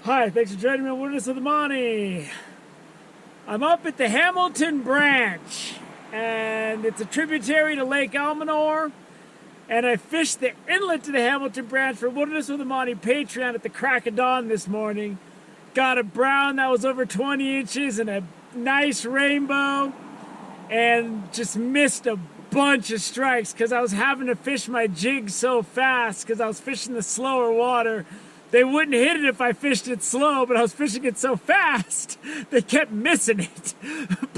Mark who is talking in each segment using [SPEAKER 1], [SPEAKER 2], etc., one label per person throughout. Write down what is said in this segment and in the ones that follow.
[SPEAKER 1] Hi, thanks for joining me on Wilderness of the Monty. I'm up at the Hamilton Branch, and it's a tributary to Lake Almanor. And I fished the inlet to the Hamilton Branch for Wilderness of the Monty Patreon at the crack of dawn this morning. Got a brown that was over 20 inches and a nice rainbow, and just missed a bunch of strikes because I was having to fish my jig so fast because I was fishing the slower water. They wouldn't hit it if I fished it slow, but I was fishing it so fast, they kept missing it.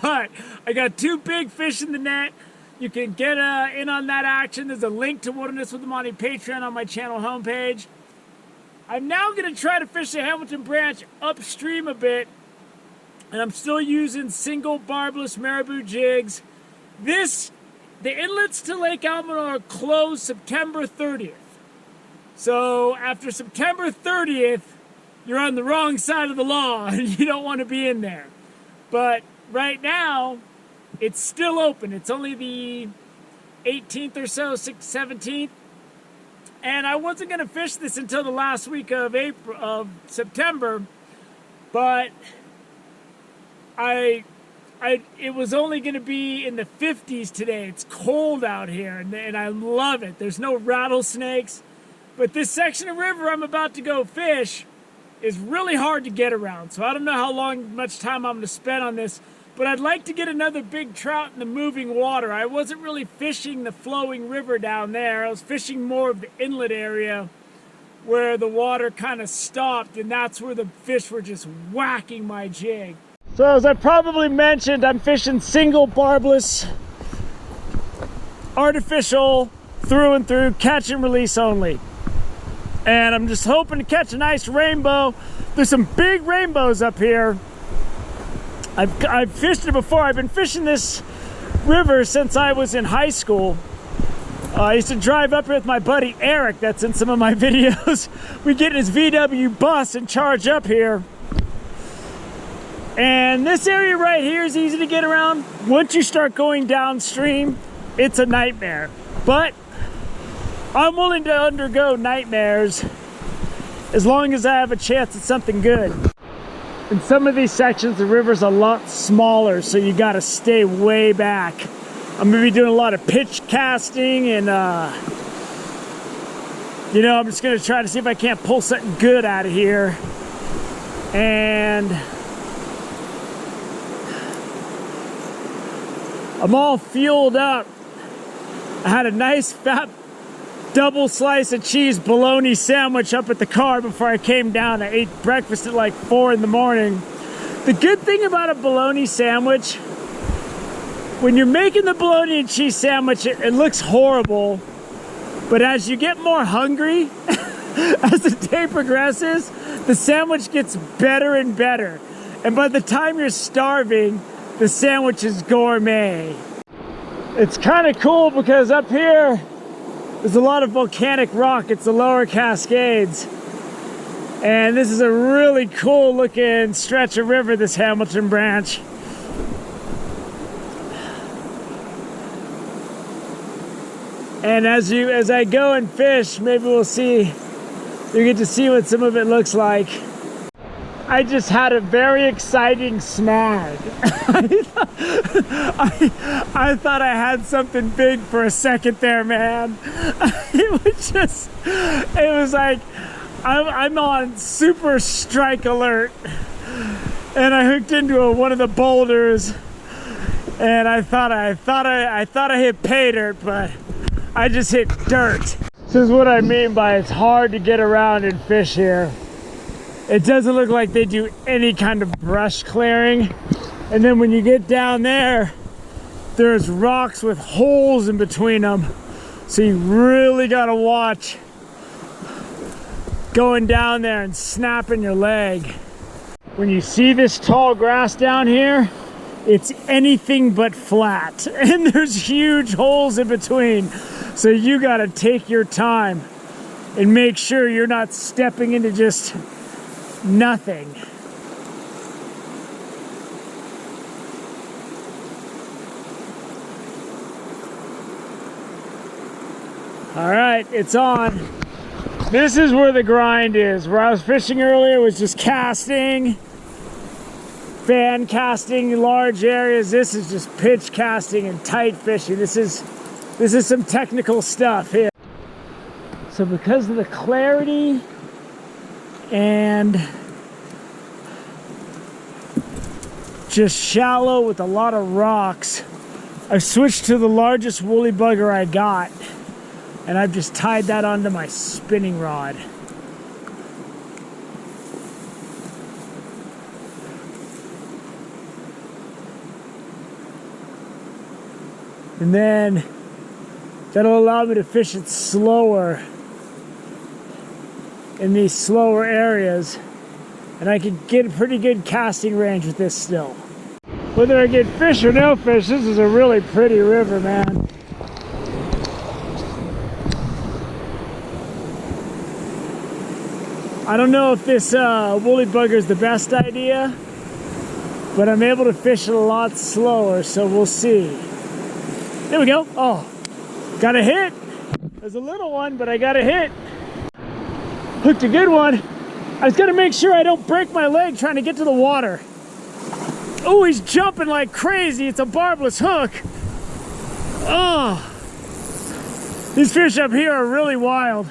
[SPEAKER 1] But I got two big fish in the net. You can get in on that action. There's a link to Wilderness with the Monty Patreon on my channel homepage. I'm now going to try to fish the Hamilton Branch upstream a bit, and I'm still using single barbless marabou jigs. The inlets to Lake Almanor are closed September 30th. So after September 30th, you're on the wrong side of the law and you don't want to be in there. But right now, it's still open. It's only the 18th or so, 17th. And I wasn't going to fish this until the last week of September, but it was only going to be in the 50s today. It's cold out here, and I love it. There's no rattlesnakes. But this section of river I'm about to go fish is really hard to get around. So I don't know how much time I'm going to spend on this. But I'd like to get another big trout in the moving water. I wasn't really fishing the flowing river down there. I was fishing more of the inlet area where the water kind of stopped. And that's where the fish were just whacking my jig. So as I probably mentioned, I'm fishing single barbless, artificial, through and through, catch and release only. And I'm just hoping to catch a nice rainbow. There's some big rainbows up here. I've fished it before. I've been fishing this river since I was in high school. I used to drive up here with my buddy Eric, that's in some of my videos. We'd get in his VW bus and charge up here. And this area right here is easy to get around. Once you start going downstream, it's a nightmare. But I'm willing to undergo nightmares as long as I have a chance at something good. In some of these sections, the river's a lot smaller, so you gotta stay way back. I'm gonna be doing a lot of pitch casting and, I'm just gonna try to see if I can't pull something good out of here. And I'm all fueled up. I had a nice fat double slice of cheese bologna sandwich up at the car before I came down. I ate breakfast at like 4 in the morning. The good thing about a bologna sandwich, when you're making the bologna and cheese sandwich, it looks horrible. But as you get more hungry, as the day progresses, the sandwich gets better and better. And by the time you're starving, the sandwich is gourmet. It's kind of cool because up here, there's a lot of volcanic rock. It's the lower Cascades. And this is a really cool looking stretch of river, this Hamilton Branch. And as I go and fish, maybe you get to see what some of it looks like. I just had a very exciting snag. I thought I had something big for a second there, man. It was like, I'm on super strike alert. And I hooked into one of the boulders. And I thought I hit pay dirt, but I just hit dirt. This is what I mean by it's hard to get around and fish here. It doesn't look like they do any kind of brush clearing. And then when you get down there, there's rocks with holes in between them. So you really gotta watch going down there and snapping your leg. When you see this tall grass down here, it's anything but flat. And there's huge holes in between. So you gotta take your time and make sure you're not stepping into just nothing. All right, it's on. This is where the grind is. Where I was fishing earlier was just casting, fan casting large areas. This is just pitch casting and tight fishing. This is some technical stuff here. So because of the clarity and just shallow with a lot of rocks, I've switched to the largest woolly bugger I got, and I've just tied that onto my spinning rod. And then that'll allow me to fish it slower in these slower areas, and I can get a pretty good casting range with this still. Whether I get fish or no fish, this is a really pretty river, man. I don't know if this woolly bugger is the best idea, but I'm able to fish it a lot slower, so we'll see. There we go. Oh, got a hit. There's a little one, but I got a hit. Hooked a good one. I was gonna make sure I don't break my leg trying to get to the water. Oh, he's jumping like crazy. It's a barbless hook. Oh, these fish up here are really wild.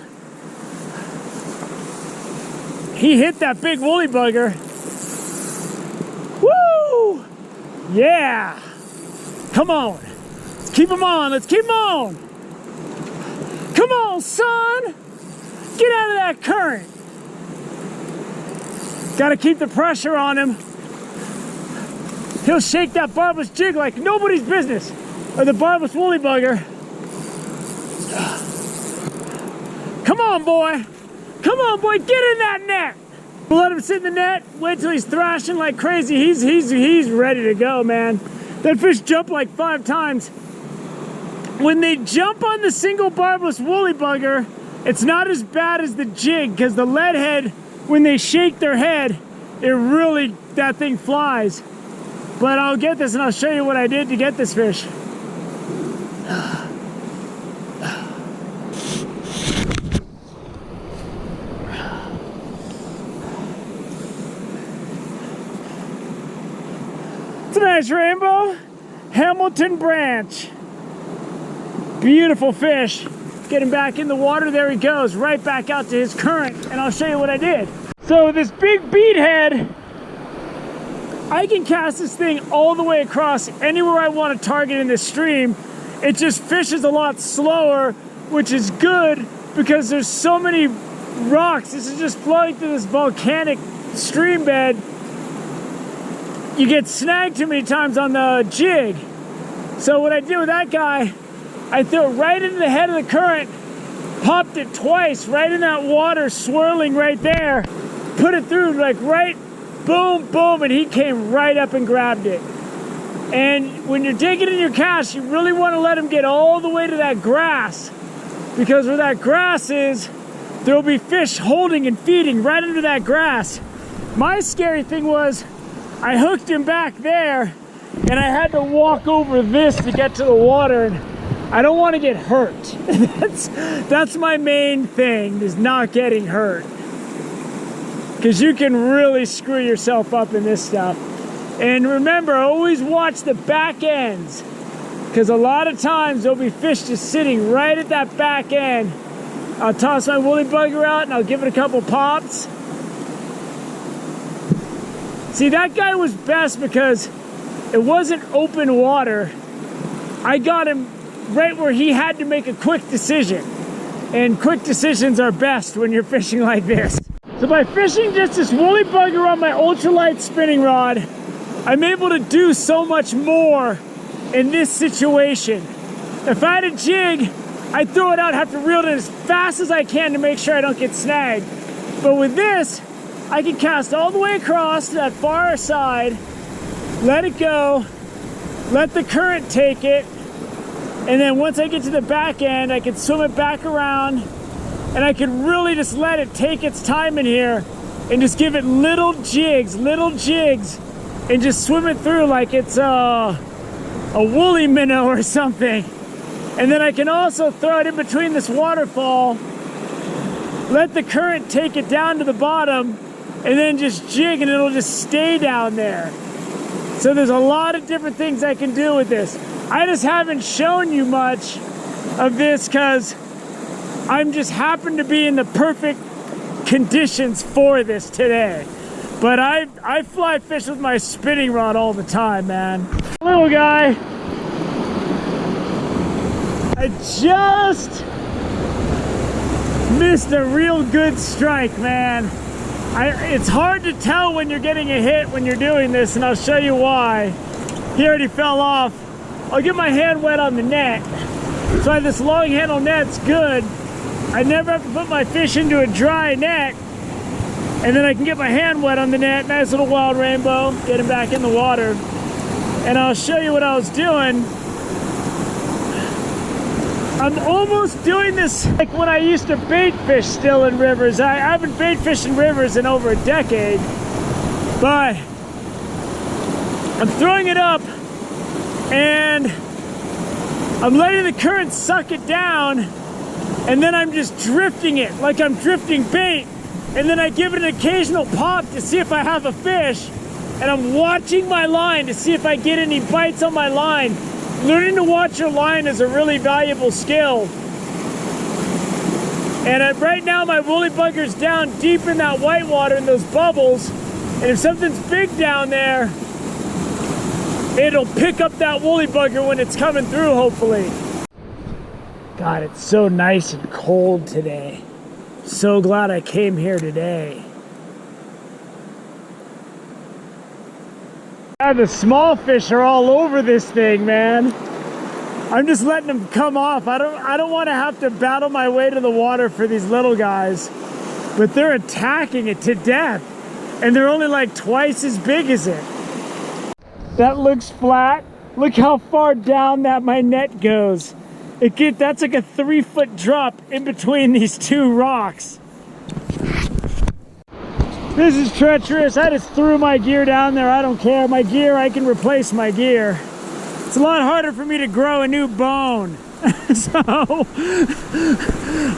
[SPEAKER 1] He hit that big woolly bugger. Woo! Yeah! Come on. Let's keep him on. Let's keep him on. Come on, son. Get out of that current. Got to keep the pressure on him. He'll shake that barbless jig like nobody's business. Or the barbless woolly bugger. Come on, boy. Come on, boy, get in that net. We'll let him sit in the net, wait till he's thrashing like crazy. He's ready to go, man. That fish jumped like 5 times. When they jump on the single barbless woolly bugger, it's not as bad as the jig, because the lead head, when they shake their head, that thing flies. But I'll get this and I'll show you what I did to get this fish. It's a nice rainbow. Hamilton branch. Beautiful fish. Get him back in the water. There he goes. Right back out to his current. And I'll show you what I did. So this big bead head, I can cast this thing all the way across anywhere I want to target in this stream. It just fishes a lot slower, which is good because there's so many rocks. This is just flowing through this volcanic stream bed. You get snagged too many times on the jig. So what I did with that guy, I threw it right into the head of the current, popped it twice right in that water swirling right there, put it through like right, boom, boom, and he came right up and grabbed it. And when you're digging in your cast, you really want to let him get all the way to that grass, because where that grass is, there'll be fish holding and feeding right under that grass. My scary thing was, I hooked him back there, and I had to walk over this to get to the water, and I don't want to get hurt. That's my main thing, is not getting hurt. Because you can really screw yourself up in this stuff. And remember, always watch the back ends, because a lot of times there'll be fish just sitting right at that back end. I'll toss my woolly bugger out and I'll give it a couple pops. See, that guy was best because it wasn't open water. I got him right where he had to make a quick decision. And quick decisions are best when you're fishing like this. So by fishing just this woolly bugger on my ultralight spinning rod, I'm able to do so much more in this situation. If I had a jig, I'd throw it out, have to reel it in as fast as I can to make sure I don't get snagged. But with this, I can cast all the way across to that far side, let it go, let the current take it, and then once I get to the back end, I can swim it back around, and I can really just let it take its time in here and just give it little jigs, and just swim it through like it's a woolly minnow or something. And then I can also throw it in between this waterfall let the current take it down to the bottom, and then just jig and it'll just stay down there. So there's a lot of different things I can do with this. I just haven't shown you much of this because I'm just happen to be in the perfect conditions for this today. But I fly fish with my spinning rod all the time, man. Little guy, I just missed a real good strike, man. It's hard to tell when you're getting a hit when you're doing this, and I'll show you why. He already fell off. I'll get my hand wet on the net. So this long handle net's good. I never have to put my fish into a dry net, and then I can get my hand wet on the net. Nice little wild rainbow, get him back in the water. And I'll show you what I was doing. I'm almost doing this like when I used to bait fish still in rivers. I haven't bait fished in rivers in over a decade, but I'm throwing it up and I'm letting the current suck it down, and then I'm just drifting it like I'm drifting bait, and then I give it an occasional pop to see if I have a fish, and I'm watching my line to see if I get any bites on my line. Learning to watch your line is a really valuable skill. And right now my woolly bugger's down deep in that whitewater in those bubbles, and if something's big down there, it'll pick up that woolly bugger when it's coming through, hopefully. God, it's so nice and cold today. So glad I came here today. Yeah, the small fish are all over this thing, man. I'm just letting them come off. I don't want to have to battle my way to the water for these little guys, but they're attacking it to death, and they're only like twice as big as it. That looks flat. Look how far down that my net goes. That's like a 3-foot drop in between these two rocks. This is treacherous. I just threw my gear down there. I don't care. My gear, I can replace my gear. It's a lot harder for me to grow a new bone. So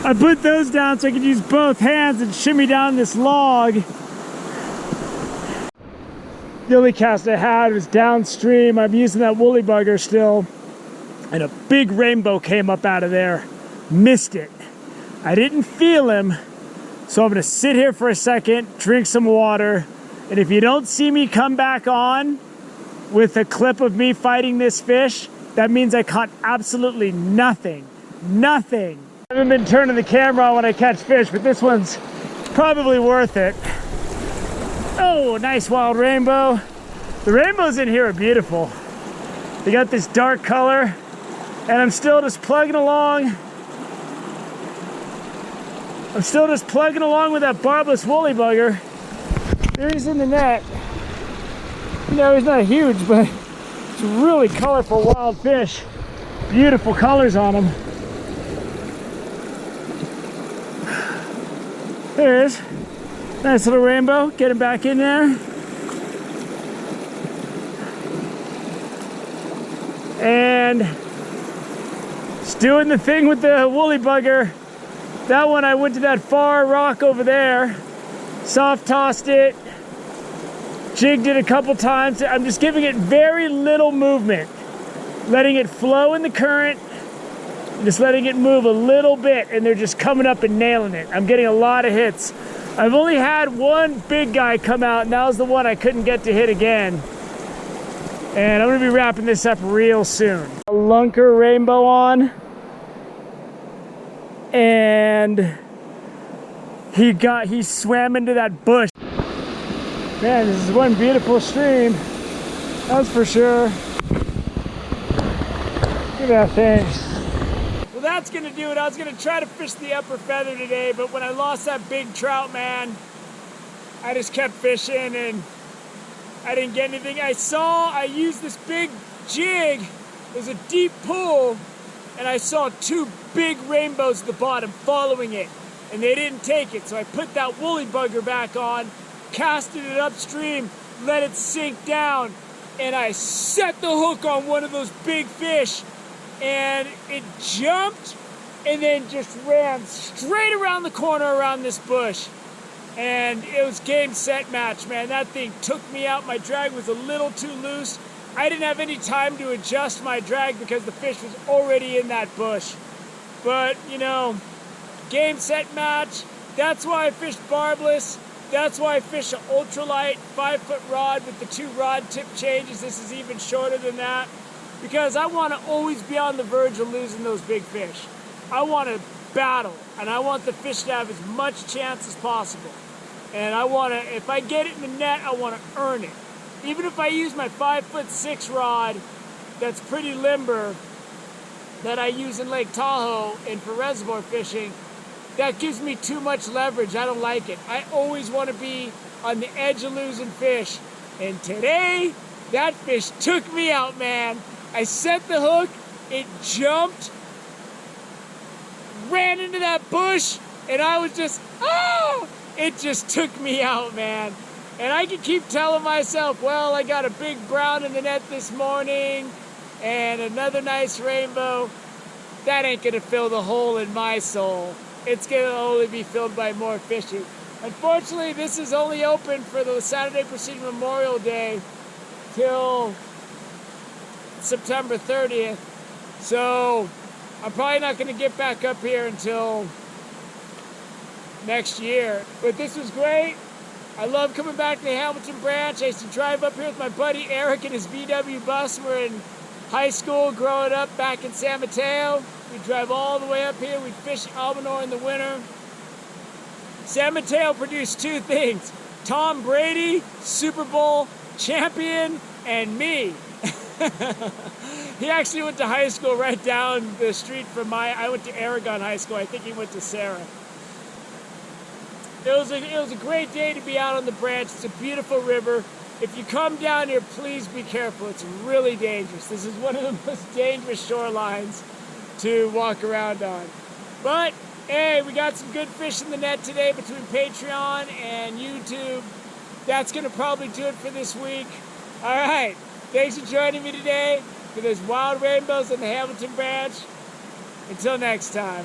[SPEAKER 1] I put those down so I could use both hands and shimmy down this log. The only cast I had was downstream. I'm using that woolly bugger still. And a big rainbow came up out of there. Missed it. I didn't feel him. So I'm gonna sit here for a second, drink some water, and if you don't see me come back on with a clip of me fighting this fish, that means I caught absolutely nothing. Nothing. I haven't been turning the camera on when I catch fish, but this one's probably worth it. Oh, nice wild rainbow. The rainbows in here are beautiful. They got this dark color, and I'm still just plugging along. I'm still just plugging along with that barbless woolly bugger. There he's in the net. You know, he's not huge, but it's a really colorful wild fish. Beautiful colors on him. There he is. Nice little rainbow. Get him back in there. And just doing the thing with the woolly bugger. That one, I went to that far rock over there, soft tossed it, jigged it a couple times. I'm just giving it very little movement, letting it flow in the current, just letting it move a little bit, and they're just coming up and nailing it. I'm getting a lot of hits. I've only had one big guy come out, and that was the one I couldn't get to hit again. And I'm gonna be wrapping this up real soon. A lunker rainbow on. And he swam into that bush. Man, this is one beautiful stream. That's for sure. Look at that thing. Well, that's gonna do it. I was gonna try to fish the upper feather today, but when I lost that big trout, man, I just kept fishing and I didn't get anything. I used this big jig. It was a deep pool, and I saw two big rainbows at the bottom following it, and they didn't take it. So I put that woolly bugger back on, casted it upstream, let it sink down, and I set the hook on one of those big fish, and it jumped and then just ran straight around the corner around this bush. And it was game, set, match, man. That thing took me out. My drag was a little too loose. I didn't have any time to adjust my drag because the fish was already in that bush. But, you know, game, set, match. That's why I fish barbless. That's why I fish an ultralight 5-foot rod with the 2 rod tip changes. This is even shorter than that. Because I want to always be on the verge of losing those big fish. I want to battle, and I want the fish to have as much chance as possible. And I want to, if I get it in the net, I want to earn it. Even if I use my 5'6" rod that's pretty limber that I use in Lake Tahoe and for reservoir fishing, that gives me too much leverage. I don't like it. I always want to be on the edge of losing fish. And today, that fish took me out, man. I set the hook, it jumped, ran into that bush, and I was just, oh! It just took me out, man. And I could keep telling myself, well, I got a big brown in the net this morning and another nice rainbow. That ain't gonna fill the hole in my soul. It's gonna only be filled by more fishing. Unfortunately, this is only open for the Saturday preceding Memorial Day till September 30th. So I'm probably not gonna get back up here until next year. But this was great. I love coming back to the Hamilton Branch. I used to drive up here with my buddy Eric in his VW bus. We're in high school growing up back in San Mateo. We'd drive all the way up here. We'd fish Almanor in the winter. San Mateo produced 2 things: Tom Brady, Super Bowl champion, and me. He actually went to high school right down the street from I went to Aragon High School. I think he went to Sarah. It was a great day to be out on the branch. It's a beautiful river. If you come down here, please be careful. It's really dangerous. This is one of the most dangerous shorelines to walk around on. But, hey, we got some good fish in the net today between Patreon and YouTube. That's going to probably do it for this week. All right. Thanks for joining me today for those wild rainbows on the Hamilton Branch. Until next time.